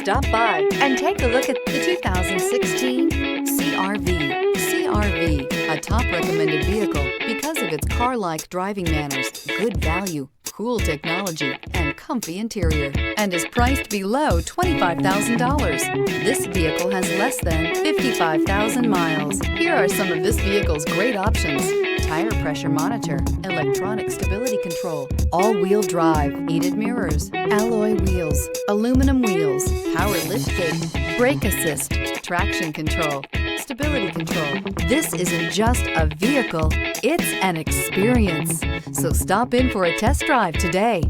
Stop by and take a look at the 2016 CR-V. CR-V, a top recommended vehicle because of its car-like driving manners, good value, cool technology, and comfy interior, and is priced below $25,000. This vehicle has less than 55,000 miles. Here are some of this vehicle's great options: tire pressure monitor, electronic stability control, all-wheel drive, heated mirrors, alloy wheels, aluminum wheels, power liftgate, brake assist, traction control, stability control. This isn't just a vehicle, it's an experience. So stop in for a test drive today.